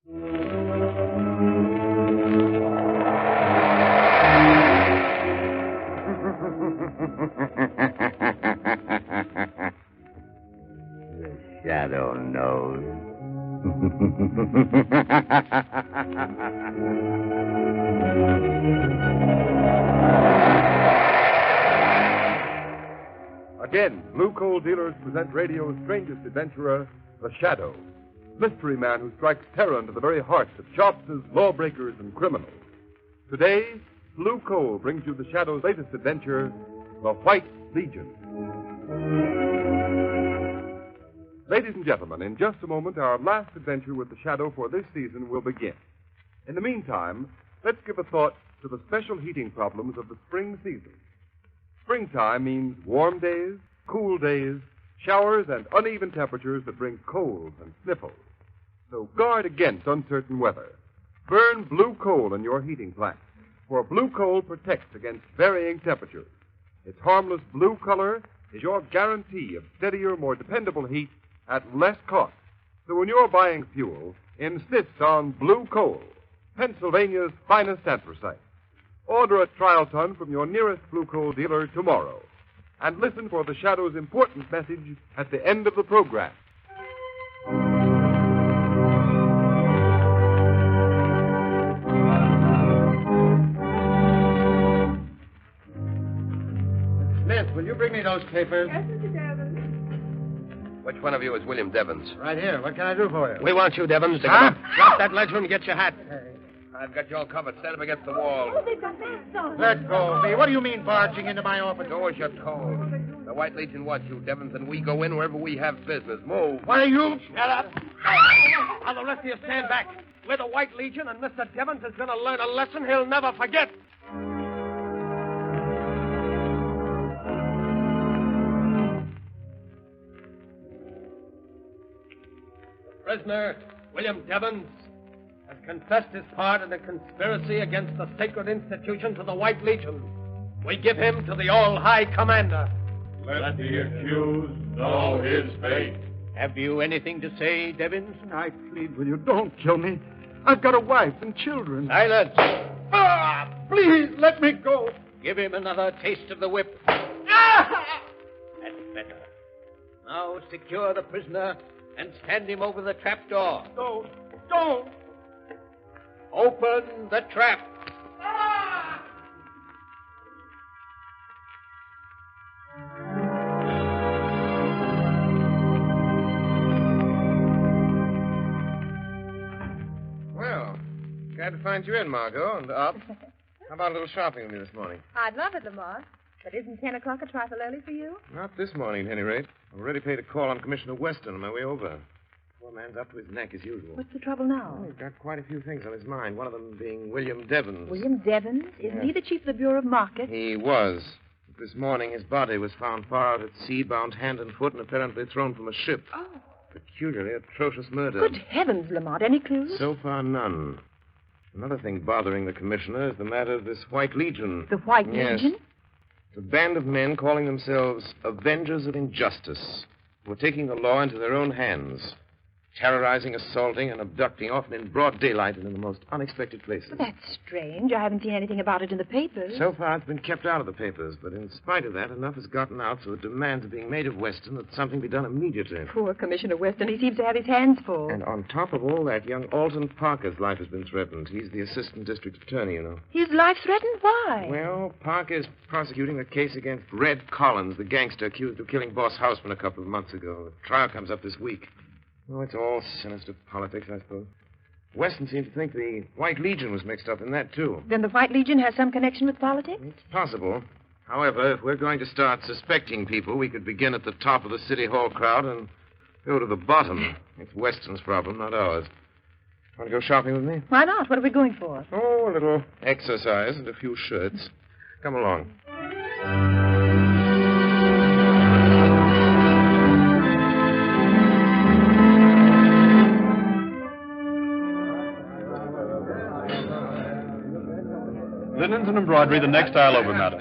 The shadow knows. Again, Blue Coal Dealers present radio's strangest adventurer, the Shadow, mystery man who strikes terror into the very hearts of shopsers, lawbreakers, and criminals. Today, Blue Coal brings you the Shadow's latest adventure, the White Legion. Ladies and gentlemen, in just a moment, our last adventure with the Shadow for this season will begin. In the meantime, let's give a thought to the special heating problems of the spring season. Springtime means warm days, cool days, showers, and uneven temperatures that bring colds and sniffles. So guard against uncertain weather. Burn blue coal in your heating plant, for blue coal protects against varying temperatures. Its harmless blue color is your guarantee of steadier, more dependable heat at less cost. So when you're buying fuel, insist on blue coal, Pennsylvania's finest anthracite. Order a trial ton from your nearest Blue Coal dealer tomorrow. And listen for the Shadow's important message at the end of the program. Smith, will you bring me those papers? Yes, Mr. Devons. Which one of you is William Devons? Right here. What can I do for you? We want you, Devons, to Huh? come up. Drop that ledger and get your hat. I've got you all covered. Stand up against the wall. Oh, they've got masks on. Let go of me. What do you mean barging into my office? Do as you're told. The White Legion wants you, Devons, and we go in wherever we have business. Move. What are you? Shut up. Now, the rest of you stand back. We're the White Legion, and Mr. Devons is going to learn a lesson he'll never forget. The prisoner, William Devons, has confessed his part in a conspiracy against the sacred institutions of the White Legion. We give him to the All-High Commander. Let the accused know his fate. Have you anything to say, Devons? I plead with you. Don't kill me. I've got a wife and children. Silence. Please, let me go. Give him another taste of the whip. That's better. Now secure the prisoner and stand him over the trap door. Don't. Open the trap. Well, glad to find you in, Margot, and up. How about a little shopping with me this morning? I'd love it, Lamont. But isn't 10 o'clock a trifle early for you? Not this morning, at any rate. I've already paid a call on Commissioner Weston on my way over. Poor man's up to his neck as usual. What's the trouble now? Well, he's got quite a few things on his mind, one of them being William Devons. William Devons? Isn't he the chief of the Bureau of Markets? He was. But this morning, his body was found far out at sea, bound hand and foot, and apparently thrown from a ship. Oh. Peculiarly atrocious murder. Good heavens, Lamont. Any clues? So far, none. Another thing bothering the commissioner is the matter of this White Legion. The White Yes. Legion? It's a band of men calling themselves Avengers of Injustice, who are taking the law into their own hands, terrorizing, assaulting, and abducting, often in broad daylight and in the most unexpected places. Well, that's strange. I haven't seen anything about it in the papers. So far, it's been kept out of the papers, but in spite of that, enough has gotten out so demands are being made of Weston that something be done immediately. Poor Commissioner Weston. He seems to have his hands full. And on top of all that, young Alton Parker's life has been threatened. He's the assistant district attorney, you know. His life threatened? Why? Well, Parker is prosecuting a case against Red Collins, the gangster accused of killing Boss Houseman a couple of months ago. The trial comes up this week. Oh, it's all sinister politics, I suppose. Weston seemed to think the White Legion was mixed up in that, too. Then the White Legion has some connection with politics? It's possible. However, if we're going to start suspecting people, we could begin at the top of the City Hall crowd and go to the bottom. It's Weston's problem, not ours. Want to go shopping with me? Why not? What are we going for? Oh, a little exercise and a few shirts. Come along. Linens and embroidery the next aisle over, madam.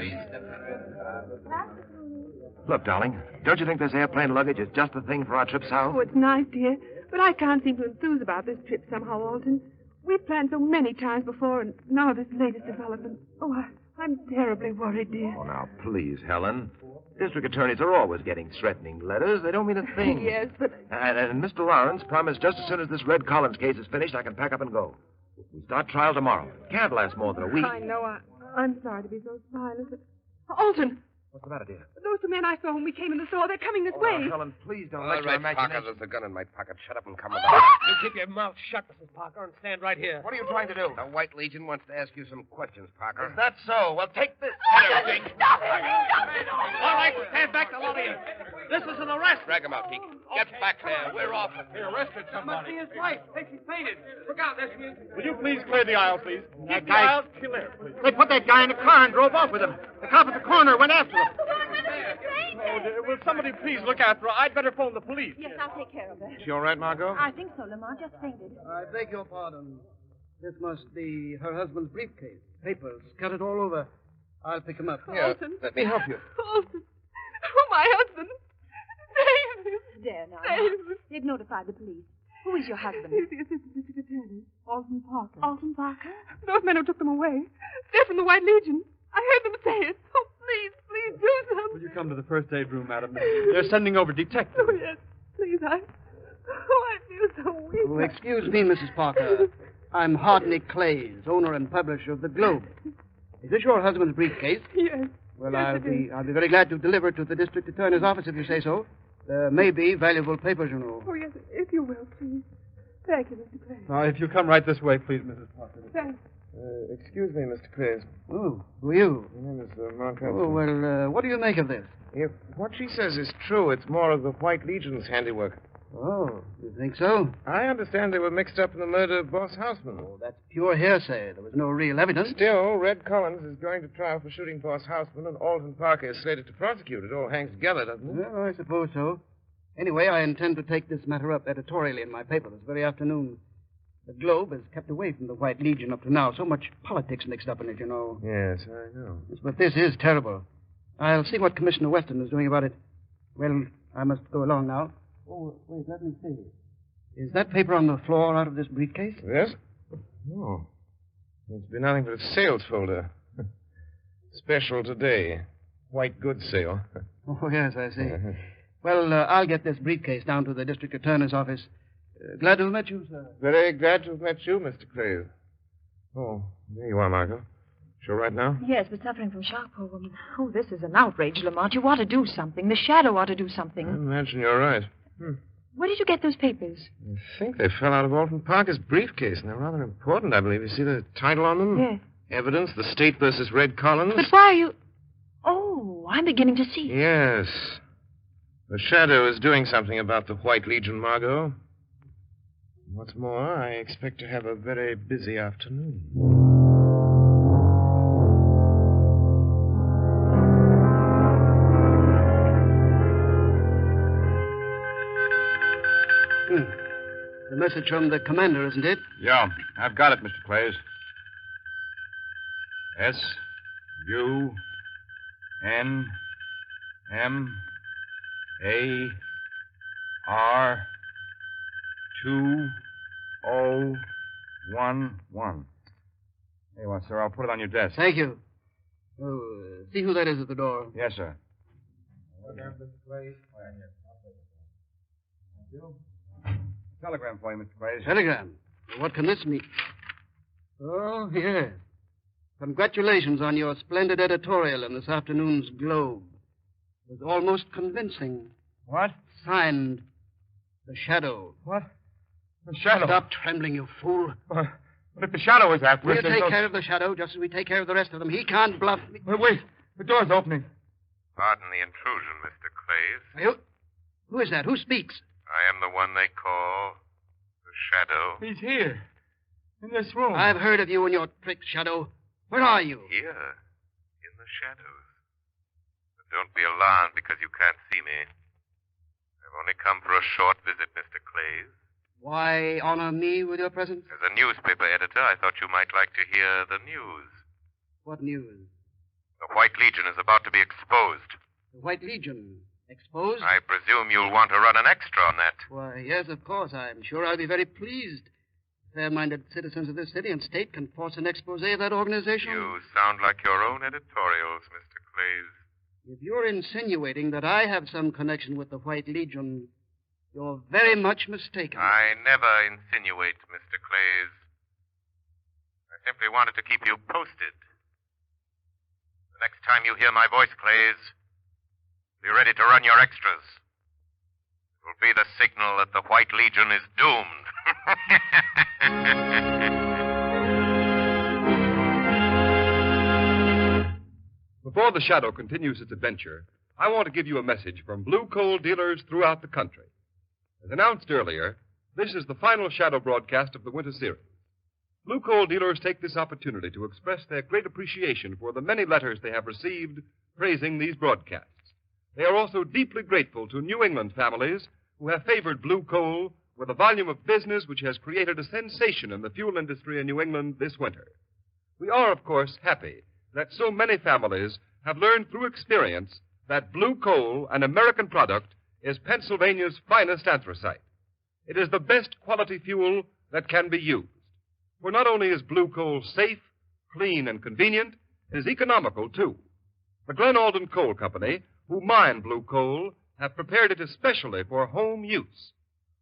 Look, darling, don't you think this airplane luggage is just the thing for our trip south? Oh, it's nice, dear. But I can't seem to enthuse about this trip somehow, Alton. We've planned so many times before, and now this latest development. Oh, I'm terribly worried, dear. Oh, now, please, Helen. District attorneys are always getting threatening letters. They don't mean a thing. Yes, but... And Mr. Lawrence promised just as soon as this Red Collins case is finished, I can pack up and go. We start trial tomorrow. Can't last more than a week. I know. I'm sorry to be so silent, but... Alton! What's the matter, dear? Those two men I saw when we came in the store, they're coming this way. Now, Helen, please don't All let your right, imagination... Parker, there's a gun in my pocket. Shut up and come You keep your mouth shut, Mrs. Parker, and stand right here. What are you trying to do? The White Legion wants to ask you some questions, Parker. Is that so? Well, take this. Stop it! Stop it! All right, stand back, the lot of you. This is an arrest. Drag him out, Keek. Get back there. We're off. He arrested somebody. Must be his wife. Think she's fainted. Look out, there's me. Will you please clear the aisle, please? Keep the aisle clear, please. They put that guy in the car and drove off with him. The cop at the corner went after him. Will somebody please look after her? I'd better phone the police. Yes, I'll take care of her. She all right, Margot? I think so. Lamar just fainted. I beg your pardon. This must be her husband's briefcase. Papers scattered all over. I'll pick them up. Alton. Let me help you. Alton. Oh, my husband. Save him. There now. Save him. They've notified the police. Who is your husband? He's the assistant district attorney, Alton Parker. Alton Parker? Those men who took them away. They're from the White Legion. I heard them say it. Oh, please do something. Will you come to the first aid room, madam? They're sending over detectives. Oh, yes. Please, I feel so weak. Oh, excuse me, Mrs. Parker. I'm Hardney Clays, owner and publisher of the Globe. Is this your husband's briefcase? Yes. Well, Yes, it is. I'll be very glad to deliver it to the district attorney's office if you say so. There may be valuable papers, you know. Oh, yes, if you will, please. Thank you, Mr. Clay. Now, if you come right this way, please, Mrs. Parker. Thanks. Excuse me, Mr. Clays. Oh, who are you? My name is Mark Oh, Hudson. well, what do you make of this? If what she says is true, it's more of the White Legion's handiwork. Oh, you think so? I understand they were mixed up in the murder of Boss Houseman. Oh, that's pure hearsay. There was no real evidence. Still, Red Collins is going to trial for shooting Boss Houseman, and Alton Parker is slated to prosecute. It all hangs together, doesn't it? Well, I suppose so. Anyway, I intend to take this matter up editorially in my paper this very afternoon. The Globe has kept away from the White Legion up to now. So much politics mixed up in it, you know. Yes, I know. Yes, but this is terrible. I'll see what Commissioner Weston is doing about it. Well, I must go along now. Oh, wait, let me see. Is that paper on the floor out of this briefcase? Yes? Oh. It's been nothing but a sales folder. Special today. White goods sale. Oh, yes, I see. Well, I'll get this briefcase down to the district attorney's office. Glad to have met you, sir. Very glad to have met you, Mr. Clays. Oh, there you are, Margot. Sure right now? Yes, but suffering from shock, poor woman. Oh, this is an outrage, Lamont. You ought to do something. The shadow ought to do something. I imagine you're right. Where did you get those papers? I think they fell out of Alton Parker's briefcase, and they're rather important, I believe. You see the title on them? Yes. Evidence, The State versus Red Collins. But why are you... Oh, I'm beginning to see. Yes. The shadow is doing something about the White Legion, Margot. What's more, I expect to have a very busy afternoon. The message from the commander, isn't it? Yeah, I've got it, Mr. Clays. S-U-N-M-A-R-2011. There you are, sir. I'll put it on your desk. Thank you. Oh, see who that is at the door. Yes, sir. Telegram for you, Mr. Clays. Telegram. What can this mean? Oh, yes. Congratulations on your splendid editorial in this afternoon's Globe. It was almost convincing. What? Signed, The Shadow. What? The shadow. Stop trembling, you fool. But if the shadow is after us, We'll there's take no- care of the Shadow just as we take care of the rest of them. He can't bluff me. Wait. The door's opening. Pardon the intrusion, Mr. Clays. You? Who is that? Who speaks? I am the one they call the Shadow. He's here. In this room. I've heard of you and your tricks, Shadow. Where are you? Here, in the shadows. But don't be alarmed because you can't see me. I've only come for a short visit, Mr. Clays. Why honor me with your presence? As a newspaper editor, I thought you might like to hear the news. What news? The White Legion is about to be exposed. The White Legion. Exposed? I presume you'll want to run an extra on that. Why, yes, of course. I'm sure I'll be very pleased. Fair-minded citizens of this city and state can force an expose of that organization. You sound like your own editorials, Mr. Clays. If you're insinuating that I have some connection with the White Legion, you're very much mistaken. I never insinuate, Mr. Clays. I simply wanted to keep you posted. The next time you hear my voice, Clays, be ready to run your extras. It will be the signal that the White Legion is doomed. Before the Shadow continues its adventure, I want to give you a message from blue coal dealers throughout the country. As announced earlier, this is the final Shadow broadcast of the winter series. Blue coal dealers take this opportunity to express their great appreciation for the many letters they have received praising these broadcasts. They are also deeply grateful to New England families who have favored blue coal with a volume of business which has created a sensation in the fuel industry in New England this winter. We are, of course, happy that so many families have learned through experience that blue coal, an American product, is Pennsylvania's finest anthracite. It is the best quality fuel that can be used. For not only is blue coal safe, clean, and convenient, it is economical, too. The Glen Alden Coal Company, who mine blue coal, have prepared it especially for home use.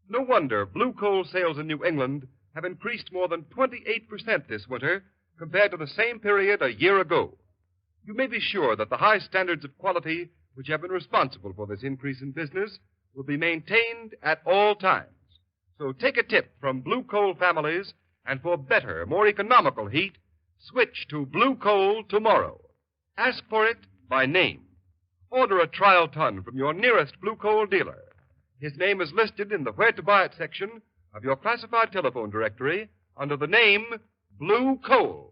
No wonder blue coal sales in New England have increased more than 28% this winter compared to the same period a year ago. You may be sure that the high standards of quality which have been responsible for this increase in business will be maintained at all times. So take a tip from blue coal families, and for better, more economical heat, switch to blue coal tomorrow. Ask for it by name. Order a trial ton from your nearest blue coal dealer. His name is listed in the Where to Buy It section of your classified telephone directory under the name Blue Coal.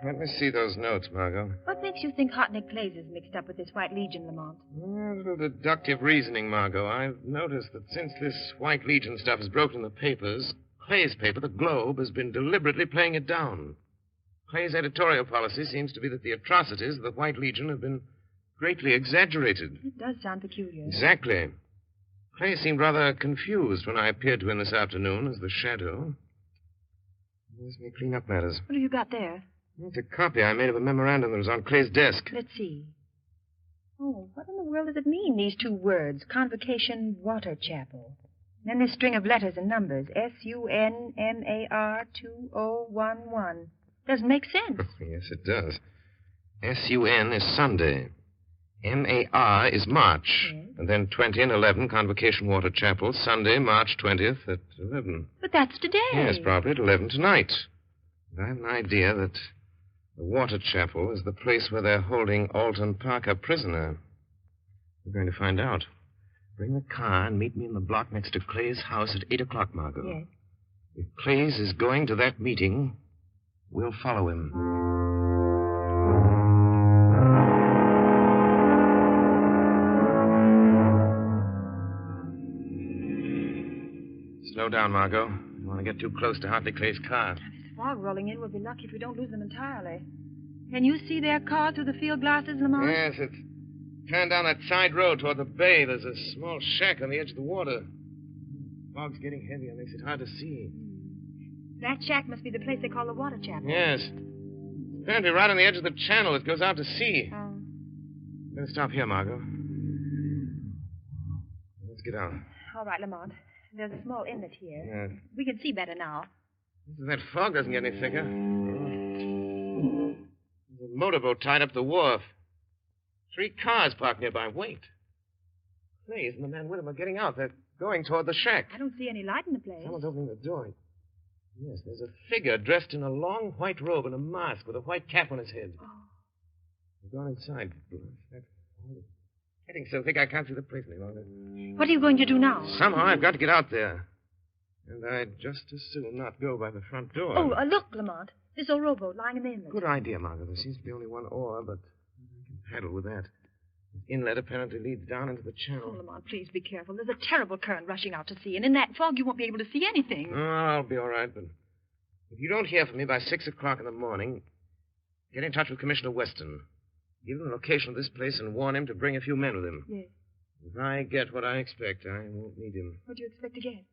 Let me see those notes, Margot. What makes you think Hypnotic Clays is mixed up with this White Legion, Lamont? A little deductive reasoning, Margot. I've noticed that since this White Legion stuff has broken the papers, Clay's paper, the Globe, has been deliberately playing it down. Clay's editorial policy seems to be that the atrocities of the White Legion have been greatly exaggerated. It does sound peculiar. Exactly. Clay seemed rather confused when I appeared to him this afternoon as the Shadow. Let me clean up matters. What have you got there? It's a copy I made of a memorandum that was on Clay's desk. Let's see. Oh, what in the world does it mean, these two words? Convocation Water Chapel. Then this string of letters and numbers. SUNMAR 2011. Doesn't make sense. Yes, it does. SUN is Sunday. MAR is March. Yes. And then 20 and 11, Convocation Water Chapel, Sunday, March 20th at 11. But that's today. Yes, probably at 11 tonight. And I have an idea that the Water Chapel is the place where they're holding Alton Parker prisoner. We're going to find out. Bring the car and meet me in the block next to Clay's house at 8 o'clock, Margot. Yes. If Clay's is going to that meeting, we'll follow him. Slow down, Margot. You want to get too close to Hartley Clay's car. This fog rolling in. We'll be lucky if we don't lose them entirely. Can you see their car through the field glasses, Lamont? Yes, it's turned down that side road toward the bay. There's a small shack on the edge of the water. Fog's getting heavier. Makes it hard to see. That shack must be the place they call the Water Chapel. Yes. Apparently right on the edge of the channel. It goes out to sea. Oh. Better stop here, Margot. Let's get out. All right, Lamont. There's a small inlet here. Yes. We can see better now. That fog doesn't get any thicker. There's a motorboat tied up the wharf. 3 cars parked nearby. Wait. Clays and the man with him are getting out. They're going toward the shack. I don't see any light in the place. Someone's opening the door. Yes, there's a figure dressed in a long white robe and a mask with a white cap on his head. Oh. We're going inside. That's getting so thick I can't see the place any longer. What are you going to do now? Somehow I've got to get out there. And I'd just as soon not go by the front door. Oh, look, Lamont. This old rowboat lying in the inlet. Good idea, Margaret. There seems to be only one oar, but I can paddle with that. This inlet apparently leads down into the channel. Oh, Lamont, please be careful. There's a terrible current rushing out to sea, and in that fog you won't be able to see anything. Oh, I'll be all right, but if you don't hear from me by 6 o'clock in the morning, get in touch with Commissioner Weston. Give him the location of this place and warn him to bring a few men with him. Yes. If I get what I expect, I won't need him. What do you expect to get?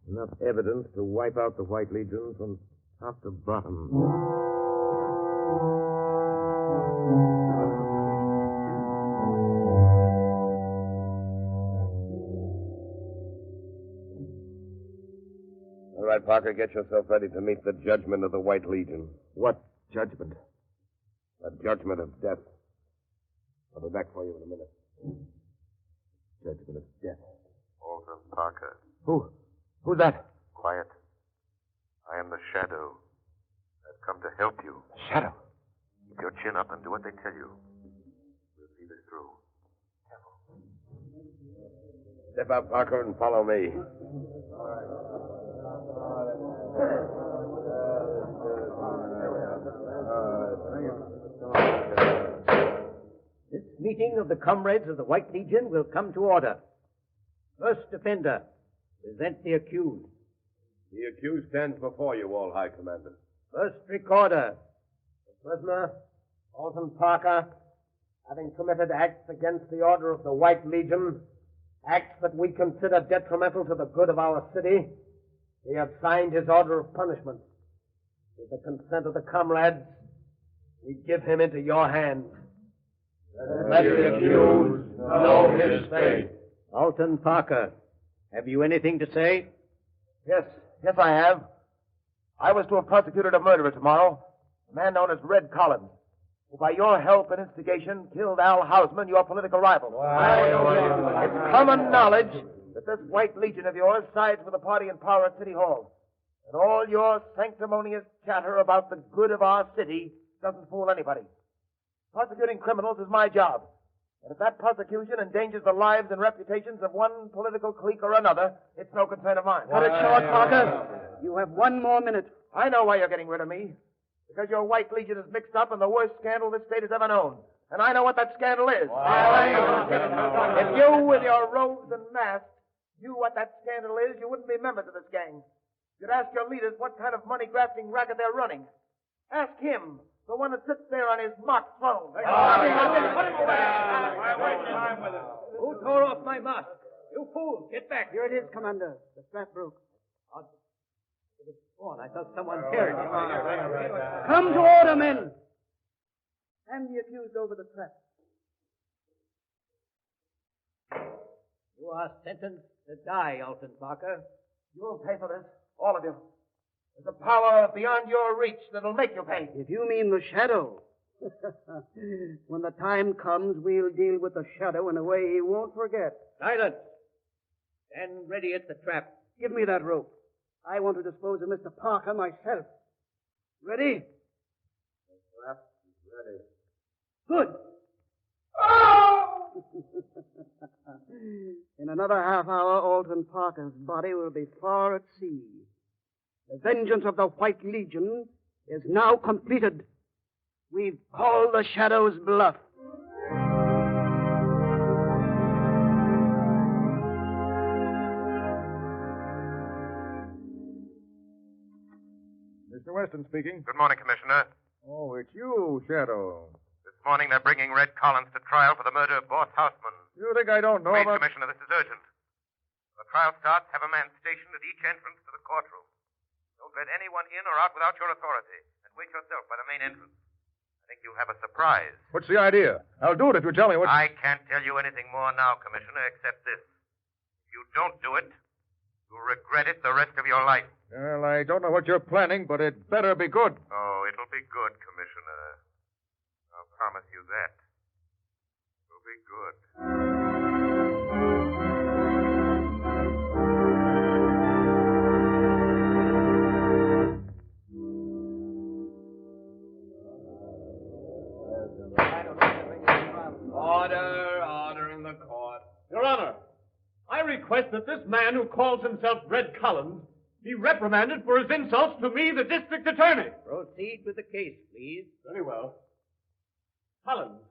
Enough evidence to wipe out the White Legion from top to bottom. All right, Parker, get yourself ready to meet the judgment of the White Legion. What judgment? The judgment of death. I'll be back for you in a minute. Judgment of death. Alton Parker. Who's that? Quiet. I am the Shadow. I've come to help you. Shadow. Keep your chin up and do what they tell you. We'll see this through. Step out, Parker, and follow me. This meeting of the comrades of the White Legion will come to order. First offender, present the accused. The accused stands before you, all High Commander. First recorder, the prisoner, Alton Parker, having committed acts against the order of the White Legion, acts that we consider detrimental to the good of our city, we have signed his order of punishment. With the consent of the comrades, we give him into your hands. Let the accused know his fate. Alton Parker, have you anything to say? Yes, I have. I was to have prosecuted a murderer tomorrow, a man known as Red Collins, who by your help and instigation killed Al Hausman, your political rival. It's common knowledge that this White Legion of yours sides with the party in power at City Hall. And all your sanctimonious chatter about the good of our city doesn't fool anybody. Prosecuting criminals is my job. And if that prosecution endangers the lives and reputations of one political clique or another, it's no concern of mine. Cut it short, Parker. You have 1 more minute. I know why you're getting rid of me. Because your White Legion is mixed up in the worst scandal this state has ever known. And I know what that scandal is. If you, with your robes and masks, knew what that scandal is, you wouldn't be members of this gang. You'd ask your leaders what kind of money-grafting racket they're running. Ask him, the one that sits there on his mock throne. Who tore off my mask? You fools, get back. Here it is, Commander. The strap broke. I thought someone teared it. Come to order, men. Hand the accused over the trap. You are sentenced to die, Alton Parker. You'll pay for this, all of you. There's a power beyond your reach that'll make you pay. If you mean the shadow. When the time comes, we'll deal with the shadow in a way he won't forget. Silence. Stand ready at the trap. Give me that rope. I want to dispose of Mr. Parker myself. Ready? The trap is ready. Good. In another half hour, Alton Parker's body will be far at sea. The vengeance of the White Legion is now completed. We've called the Shadow's bluff. Mr. Weston speaking. Good morning, Commissioner. Oh, it's you, Shadow. This morning they're bringing Red Collins to trial for the murder of Boss Houseman. You think I don't know Please, about... Commissioner, this is urgent. When the trial starts, have a man stationed at each entrance to the courtroom. Don't let anyone in or out without your authority. And wait yourself by the main entrance. I think you'll have a surprise. What's the idea? I'll do it if you tell me what... I can't tell you anything more now, Commissioner, except this. If you don't do it, you'll regret it the rest of your life. Well, I don't know what you're planning, but it better be good. Oh, it'll be good, Commissioner. I'll promise you that. It'll be good. Order in the court. Your Honor, I request that this man who calls himself Red Collins be reprimanded for his insults to me, the district attorney. Proceed with the case, please. Very well. Collins,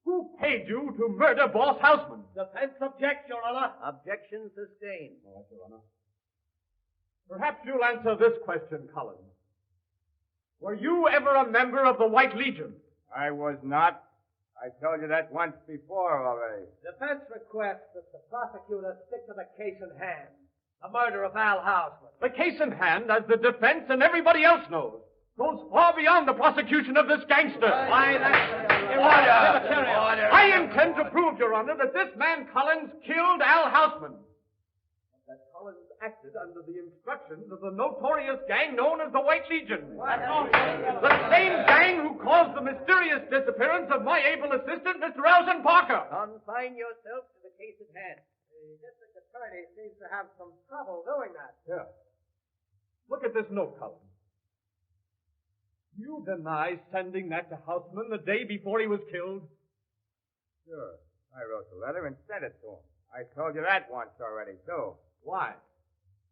Who paid you to murder Boss Houseman? Defense objects, Your Honor. Objection sustained. Your Honor. Perhaps you'll answer this question, Collins. Were you ever a member of the White Legion? I was not. I told you that once before already. Defense requests that the prosecutor stick to the case in hand. The murder of Al Houseman. The case in hand, as the defense and everybody else knows, goes far beyond the prosecution of this gangster. Why, that's... Order! I intend to prove, Your Honor, that this man Collins killed Al Houseman. That Collins acted under the instructions of the notorious gang known as the White Legion. The same gang who caused the mysterious disappearance of my able assistant, Mr. Elton Parker. Confine yourself to the case at hand. The district attorney seems to have some trouble doing that. Yeah. Look at this note, Collins. You deny sending that to Houseman the day before he was killed? Sure. I wrote the letter and sent it to him. I told you that once already, too. Why?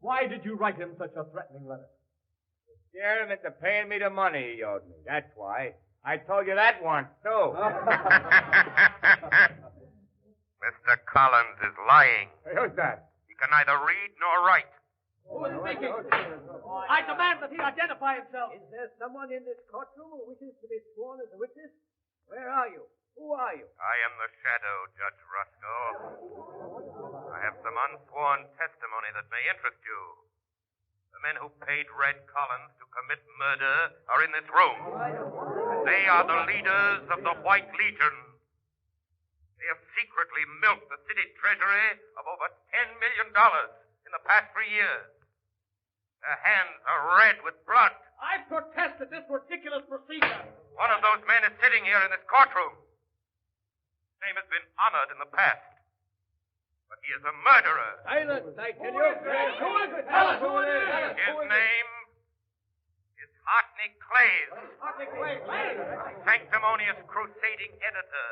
Why did you write him such a threatening letter? To scare him into paying me the money he owed me. That's why. I told you that once, too. Mr. Collins is lying. Hey, who's that? He can neither read nor write. Who is speaking? I demand that he identify himself. Is there someone in this courtroom who wishes to be sworn as a witness? Where are you? Who are you? I am the shadow, Judge Roscoe. I have some unsworn testimony that may interest you. The men who paid Red Collins to commit murder are in this room. They are the leaders of the White Legion. They have secretly milked the city treasury of over $10 million in the past 3 years. Their hands are red with blood. I protest at this ridiculous procedure. One of those men is sitting here in this courtroom. His name has been honored in the past. But he is a murderer. Silence, I tell you. Who is it? Tell us who it is. His name is Hartney Clays. Hartney Clays. A sanctimonious crusading editor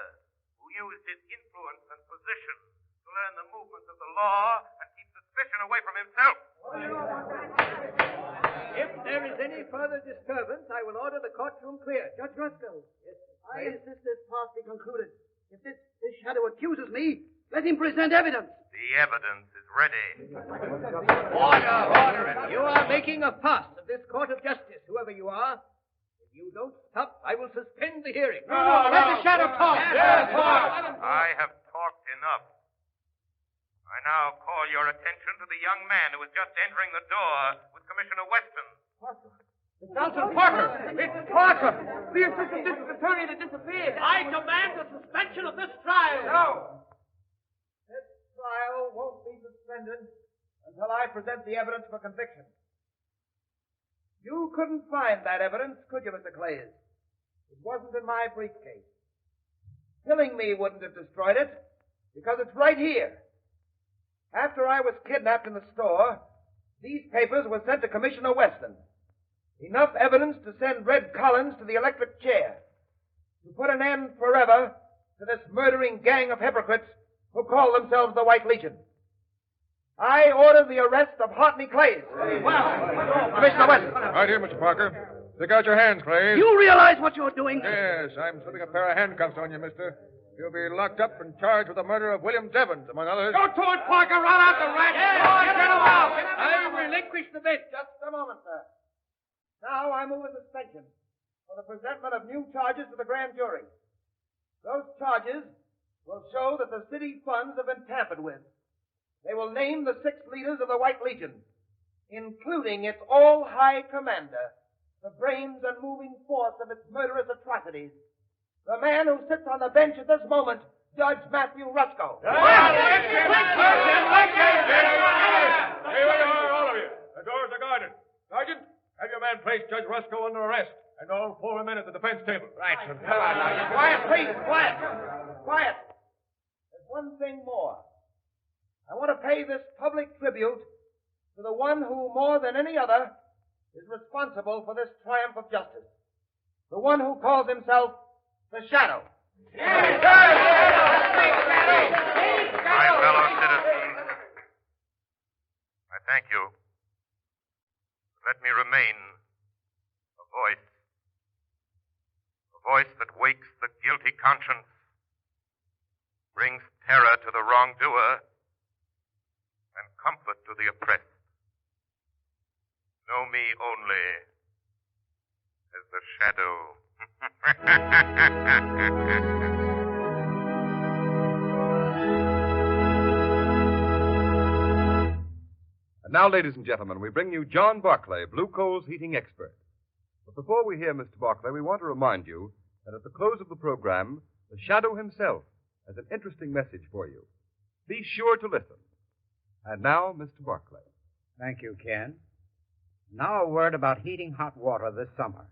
who used his influence and position to learn the movements of the law and keep suspicion away from himself. If there is any further disturbance, I will order the courtroom clear. Judge Roscoe. Yes. I insist this part be concluded. If this shadow accuses me, let him present evidence. The evidence is ready. Order. You are making a fuss of this court of justice, whoever you are. If you don't stop, I will suspend the hearing. Let the shadow talk. Yes, talk. I have talked enough. I now call your attention to the young man who is just entering the door with Commissioner Weston. It's Elton Parker. It's Parker, the assistant district attorney that disappeared. I demand the suspension of this trial. No. This trial won't be suspended until I present the evidence for conviction. You couldn't find that evidence, could you, Mr. Clays? It wasn't in my briefcase. Killing me wouldn't have destroyed it, because it's right here. After I was kidnapped in the store, these papers were sent to Commissioner Weston. Enough evidence to send Red Collins to the electric chair. To put an end forever to this murdering gang of hypocrites who call themselves the White Legion. I order the arrest of Hartney Clays. Commissioner Weston. Right here, Mr. Parker. Stick out your hands, Clay. You realize what you're doing? Yes, I'm slipping a pair of handcuffs on you, mister. You'll be locked up and charged with the murder of William Devons, among others. Go to it, Parker. Run out the rat. Get him out. I relinquish the bench. Just a moment, sir. Now I move a suspension for the presentment of new charges to the grand jury. Those charges will show that the city funds have been tampered with. They will name the 6 leaders of the White Legion, including its all-high commander, the brains and moving force of its murderous atrocities, the man who sits on the bench at this moment, Judge Matthew Roscoe. Here we are, all of you. The doors are guarded. Sergeant, have your man place Judge Roscoe under arrest, and all 4 men at the defense table. Right. Quiet, please. Quiet. Quiet. There's one thing more. I want to pay this public tribute to the one who, more than any other, is responsible for this triumph of justice. The one who calls himself the Shadow. My fellow citizens, I thank you. Let me remain a voice that wakes the guilty conscience brings terror to the wrongdoer and comfort to the oppressed. Know me only as the shadow. And now, ladies and gentlemen, we bring you John Barclay, Blue Coal's heating expert. But before we hear Mr. Barclay, we want to remind you that at the close of the program, the Shadow himself has an interesting message for you. Be sure to listen. And now, Mr. Barclay. Thank you, Ken. Now a word about heating hot water this summer.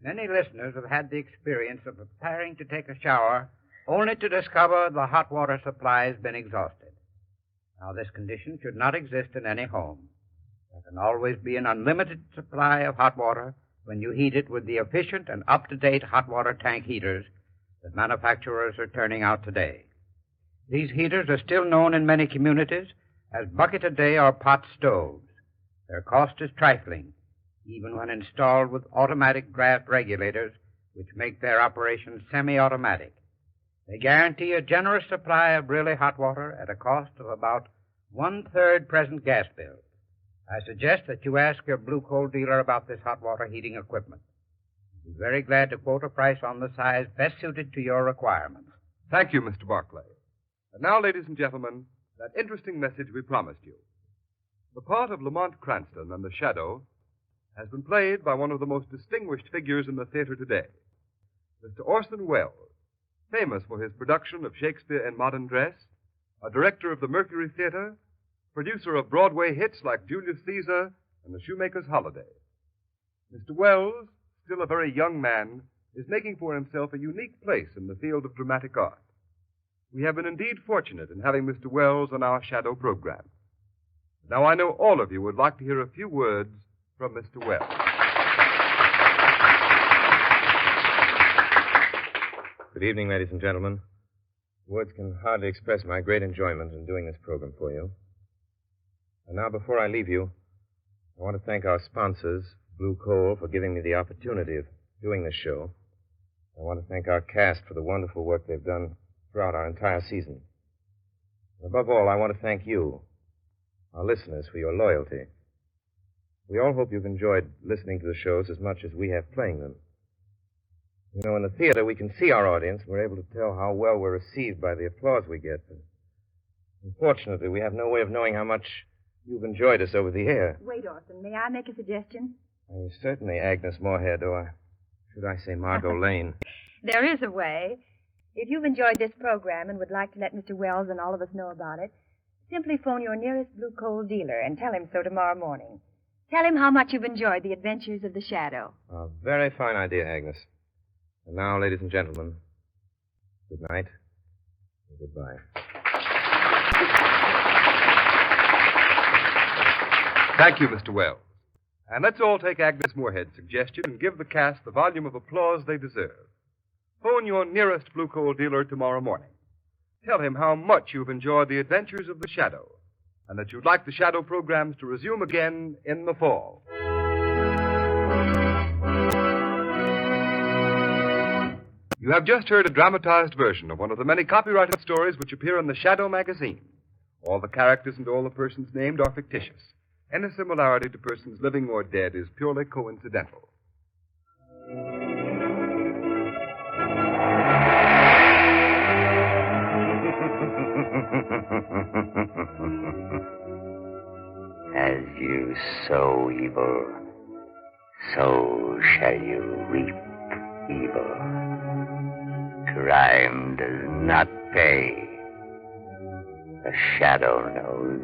Many listeners have had the experience of preparing to take a shower only to discover the hot water supply has been exhausted. Now, this condition should not exist in any home. There can always be an unlimited supply of hot water when you heat it with the efficient and up-to-date hot water tank heaters that manufacturers are turning out today. These heaters are still known in many communities as bucket-a-day or pot stoves. Their cost is trifling, even when installed with automatic draft regulators, which make their operation semi-automatic. They guarantee a generous supply of really hot water at a cost of about 1/3 present gas bills. I suggest that you ask your Blue Coal dealer about this hot water heating equipment. I'd be very glad to quote a price on the size best suited to your requirements. Thank you, Mr. Barclay. And now, ladies and gentlemen, that interesting message we promised you. The part of Lamont Cranston and the Shadow has been played by one of the most distinguished figures in the theater today, Mr. Orson Welles, famous for his production of Shakespeare in Modern Dress, a director of the Mercury Theater, producer of Broadway hits like Julius Caesar and The Shoemaker's Holiday. Mr. Welles, still a very young man, is making for himself a unique place in the field of dramatic art. We have been indeed fortunate in having Mr. Welles on our Shadow program. Now, I know all of you would like to hear a few words from Mr. Welles. Good evening, ladies and gentlemen. Words can hardly express my great enjoyment in doing this program for you. And now, before I leave you, I want to thank our sponsors, Blue Coal, for giving me the opportunity of doing this show. I want to thank our cast for the wonderful work they've done throughout our entire season. And above all, I want to thank you, our listeners, for your loyalty. We all hope you've enjoyed listening to the shows as much as we have playing them. You know, in the theater, we can see our audience. We're able to tell how well we're received by the applause we get. But unfortunately, we have no way of knowing how much you've enjoyed us over the air. Wait, Orson, may I make a suggestion? Certainly, Agnes Moorhead, or should I say Margot Lane. There is a way. If you've enjoyed this program and would like to let Mr. Welles and all of us know about it, simply phone your nearest Blue Coal dealer and tell him so tomorrow morning. Tell him how much you've enjoyed the adventures of the Shadow. A very fine idea, Agnes. And now, ladies and gentlemen, good night and goodbye. Thank you, Mr. Welles. And let's all take Agnes Moorhead's suggestion and give the cast the volume of applause they deserve. Phone your nearest Blue Coal dealer tomorrow morning. Tell him how much you've enjoyed the adventures of the Shadow, and that you'd like the Shadow programs to resume again in the fall. You have just heard a dramatized version of one of the many copyrighted stories which appear in the Shadow magazine. All the characters and all the persons named are fictitious. Any similarity to persons living or dead is purely coincidental. As you sow evil, so shall you reap evil. Crime does not pay. The Shadow knows.